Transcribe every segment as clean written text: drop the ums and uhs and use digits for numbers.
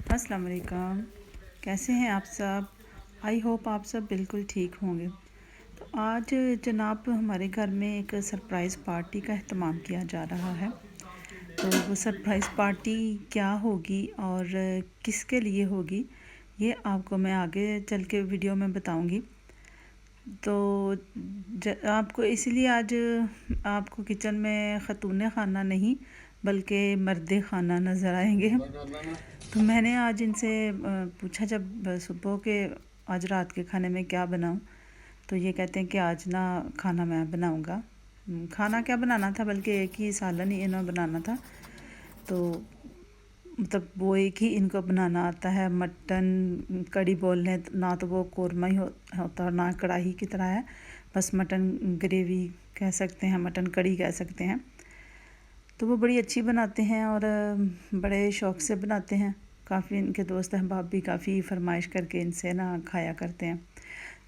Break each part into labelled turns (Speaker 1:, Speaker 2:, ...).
Speaker 1: अस्सलाम वालेकुम। कैसे हैं आप सब? आई होप आप सब बिल्कुल ठीक होंगे। तो आज जनाब हमारे घर में एक सरप्राइज़ पार्टी का अहतमाम किया जा रहा है। तो वो सरप्राइज़ पार्टी क्या होगी और किसके लिए होगी, ये आपको मैं आगे चल के वीडियो में बताऊंगी। तो आपको इसलिए आज आपको किचन में ख़तून ख़ाना नहीं बल्कि मर्द ख़ाना नज़र आएंगे। तो मैंने आज इनसे पूछा जब सुबह के आज रात के खाने में क्या बनाऊं, तो ये कहते हैं कि आज ना खाना मैं बनाऊंगा। खाना क्या बनाना था, बल्कि एक ही सालन ही इन्होंने बनाना था। तो मतलब वो एक ही इनको बनाना आता है। मटन कड़ी बोल लें ना, तो वो कौरमा ही होता और ना कढ़ाई की तरह है, बस मटन ग्रेवी कह सकते हैं, मटन कड़ी कह सकते हैं। तो वो बड़ी अच्छी बनाते हैं और बड़े शौक़ से बनाते हैं। काफ़ी इनके दोस्त अहबाब भी काफ़ी फरमाइश करके इनसे ना खाया करते हैं।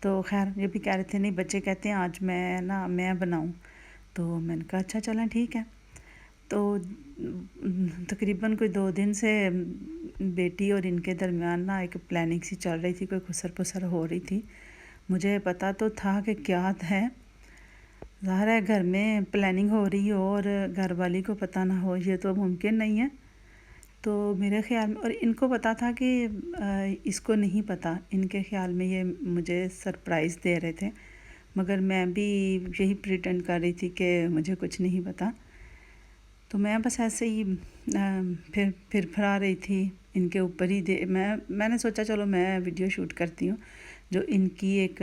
Speaker 1: तो खैर ये भी कह रहे थे, नहीं बच्चे कहते हैं आज मैं बनाऊं। तो मैंने कहा अच्छा चलें ठीक है। तो तकरीबन कोई 2 दिन से बेटी और इनके दरमियान ना एक प्लानिंग सी चल रही थी, कोई खुसर पुसर हो रही थी। मुझे पता तो था कि क्या है, ज़ाहिर है घर में प्लानिंग हो रही हो और घर वाली को पता ना हो, ये तो मुमकिन नहीं है। तो मेरे ख़्याल में, और इनको पता था कि इसको नहीं पता, इनके ख़्याल में ये मुझे सरप्राइज़ दे रहे थे, मगर मैं भी यही प्रिटेंड कर रही थी कि मुझे कुछ नहीं पता। तो मैं बस ऐसे ही फिर फरा रही थी इनके ऊपर ही। मैंने सोचा चलो मैं वीडियो शूट करती हूँ, जो इनकी एक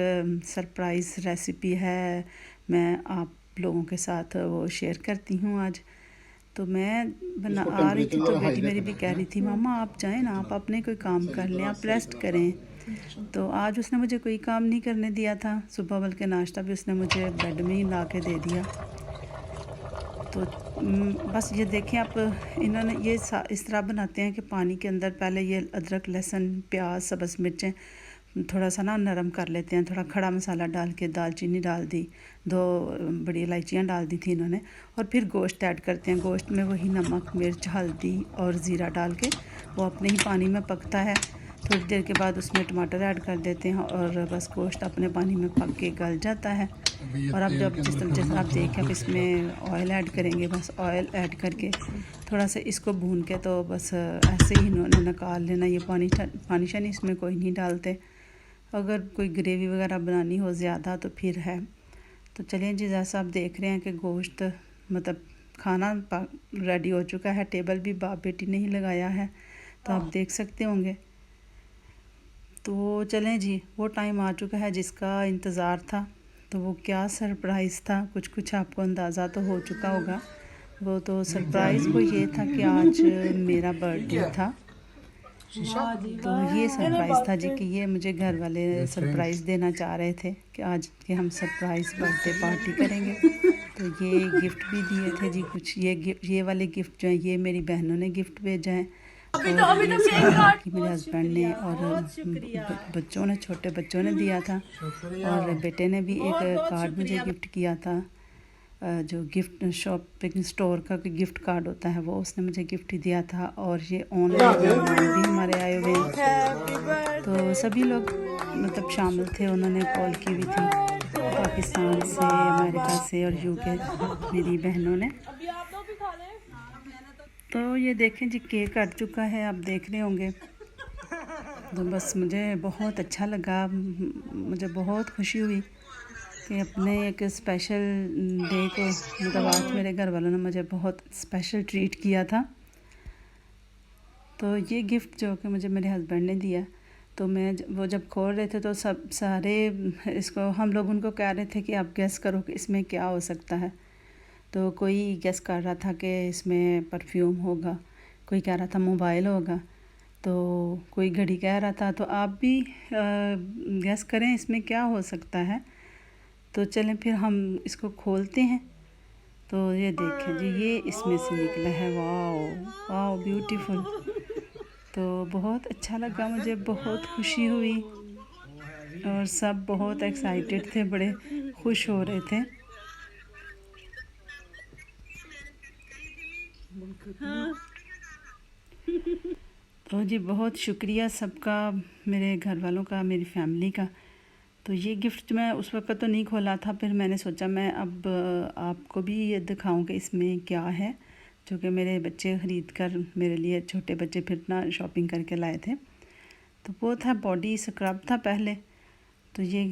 Speaker 1: सरप्राइज़ रेसिपी है, मैं आप लोगों के साथ वो शेयर करती हूँ आज। तो मैं बना आ रही थी तो बेटी मेरी भी कह रही थी, मामा आप जाएं ना, आप अपने कोई काम कर लें, आप रेस्ट करें। तो आज उसने मुझे कोई काम नहीं करने दिया था सुबह, बल्कि नाश्ता भी उसने मुझे बेड में ही ला के दे दिया। तो बस ये देखें आप, इन्होंने ये इस तरह बनाते हैं कि पानी के अंदर पहले ये अदरक लहसुन प्याज सब्ज़ मिर्चें थोड़ा सा ना नरम कर लेते हैं, थोड़ा खड़ा मसाला डाल के दालचीनी डाल दी, 2 बड़ी इलायचियाँ डाल दी थी इन्होंने, और फिर गोश्त ऐड करते हैं। गोश्त में वही नमक मिर्च हल्दी और ज़ीरा डाल के वो अपने ही पानी में पकता है। थोड़ी देर के बाद उसमें टमाटर ऐड कर देते हैं और बस गोश्त अपने पानी में पक के गल जाता है। और अब जब जैसे आप देखें, अब इसमें ऑयल ऐड करेंगे, बस ऑयल ऐड करके थोड़ा सा इसको भून के तो बस ऐसे ही इन्होंने निकाल लेना। ये पानी शानी इसमें कोई नहीं डालते। अगर कोई ग्रेवी वगैरह बनानी हो ज़्यादा तो फिर है। तो चलिए जी, जैसा आप देख रहे हैं कि गोश्त मतलब खाना रेडी हो चुका है, टेबल भी बाप बेटी ने ही लगाया है, तो आप देख सकते होंगे। तो चलें जी, वो टाइम आ चुका है जिसका इंतज़ार था। तो वो क्या सरप्राइज़ था, कुछ आपको अंदाज़ा तो हो चुका होगा। वो तो सरप्राइज़ वो ये था कि आज मेरा बर्थडे था। तो ये सरप्राइज़ था जी कि ये मुझे घर वाले सरप्राइज़ देना चाह रहे थे कि आज के हम सरप्राइज़ बर्थडे पार्टी करेंगे। तो ये गिफ्ट भी दिए थे जी कुछ, ये वाले गिफ्ट जो हैं ये मेरी बहनों ने गिफ्ट भेजा है, और ये कि मेरे हस्बैंड ने और बच्चों ने, छोटे बच्चों ने दिया था, और बेटे ने भी एक कार्ड मुझे गिफ्ट किया था। जो गिफ्ट शॉपिंग स्टोर का गिफ्ट कार्ड होता है वो उसने मुझे गिफ्ट दिया था। और ये ऑनलाइन मेहमान भी हमारे आए हुए हैं, तो सभी लोग मतलब शामिल थे। उन्होंने कॉल की हुई थी पाकिस्तान से, अमेरिका से और यूके, मेरी बहनों ने। तो ये देखें जी, केक कट चुका है, आप देख रहे होंगे। तो बस मुझे बहुत अच्छा लगा, मुझे बहुत खुशी हुई कि अपने एक स्पेशल डे को, मतलब आज मेरे घर वालों ने मुझे बहुत स्पेशल ट्रीट किया था। तो ये गिफ्ट जो कि मुझे मेरे हस्बैंड ने दिया, तो मैं वो जब खोल रहे थे तो सब सारे इसको हम लोग उनको कह रहे थे कि आप गेस करो कि इसमें क्या हो सकता है। तो कोई गेस कर रहा था कि इसमें परफ्यूम होगा, कोई कह रहा था मोबाइल होगा, तो कोई घड़ी कह रहा था। तो आप भी गेस करें इसमें क्या हो सकता है। तो चलें फिर हम इसको खोलते हैं। तो ये देखें जी, ये इसमें से निकला है। Wow wow beautiful. तो बहुत अच्छा लगा, मुझे बहुत खुशी हुई और सब बहुत एक्साइटेड थे, बड़े खुश हो रहे थे। तो जी बहुत शुक्रिया सबका, मेरे घर वालों का, मेरी फैमिली का। तो ये गिफ्ट मैं उस वक्त तो नहीं खोला था, फिर मैंने सोचा मैं अब आपको भी ये दिखाऊं कि इसमें क्या है, जो कि मेरे बच्चे ख़रीद कर मेरे लिए, छोटे बच्चे फिर ना शॉपिंग करके लाए थे। तो वो था बॉडी स्क्रब था पहले। तो ये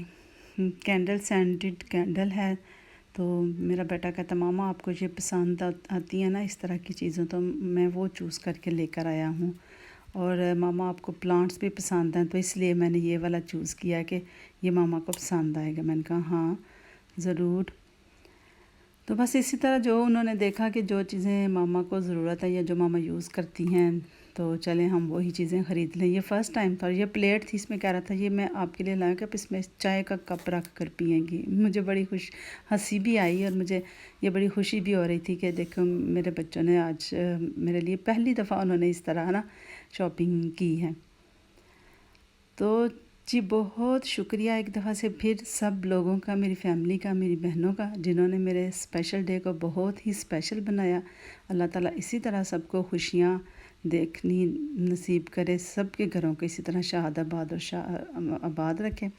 Speaker 1: कैंडल, सेंटेड कैंडल है। तो मेरा बेटा कहता मामा आपको ये पसंद आती है ना इस तरह की चीज़ें, तो मैं वो चूज़ करके लेकर आया हूँ। और मामा आपको प्लांट्स भी पसंद हैं, तो इसलिए मैंने ये वाला चूज़ किया कि ये मामा को पसंद आएगा। मैंने कहा हाँ ज़रूर। तो बस इसी तरह जो उन्होंने देखा कि जो चीज़ें मामा को ज़रूरत है या जो मामा यूज़ करती हैं, तो चलें हम वही चीज़ें ख़रीद लें। ये फ़र्स्ट टाइम था। और ये प्लेट थी, इसमें कह रहा था ये मैं आपके लिए लाया कि आप इसमें चाय का कप रख कर पिएंगी। मुझे बड़ी हंसी भी आई और मुझे ये बड़ी खुशी भी हो रही थी कि देखो मेरे बच्चों ने आज मेरे लिए पहली दफ़ा उन्होंने इस तरह ना शॉपिंग की है। तो जी बहुत शुक्रिया एक दफ़ा से फिर सब लोगों का, मेरी फैमिली का, मेरी बहनों का, जिन्होंने मेरे स्पेशल डे को बहुत ही स्पेशल बनाया। अल्लाह ताला इसी तरह सबको खुशियाँ देखनी नसीब करे, सबके घरों को इसी तरह शाद आबाद और आबाद रखे।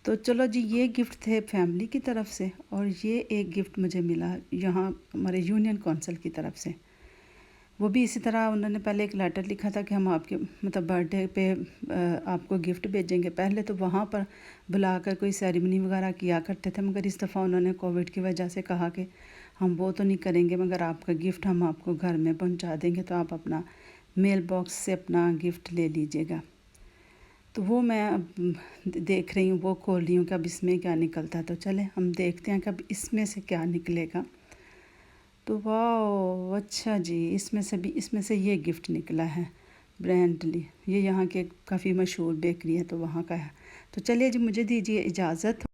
Speaker 1: तो चलो जी, ये गिफ्ट थे फैमिली की तरफ से, और ये एक गिफ्ट मुझे मिला यहाँ हमारे यूनियन कौंसिल की तरफ से। वो भी इसी तरह उन्होंने पहले एक लेटर लिखा था कि हम आपके मतलब बर्थडे पे आपको गिफ्ट भेजेंगे। पहले तो वहाँ पर बुलाकर कोई सेरेमनी वगैरह किया करते थे, मगर इस दफ़ा उन्होंने कोविड की वजह से कहा कि हम वो तो नहीं करेंगे, मगर आपका गिफ्ट हम आपको घर में पहुँचा देंगे, तो आप अपना मेल बॉक्स से अपना गिफ्ट ले लीजिएगा। तो वो मैं अब देख रही हूँ, वो खोल रही हूँ कि अब इसमें क्या निकलता है। तो चले हम देखते हैं कि अब इसमें से क्या निकलेगा। तो वाह अच्छा जी, इसमें से ये गिफ्ट निकला है ब्रांडली। ये यहाँ के काफ़ी मशहूर बेकरी है, तो वहाँ का है। तो चलिए जी, मुझे दीजिए इजाज़त।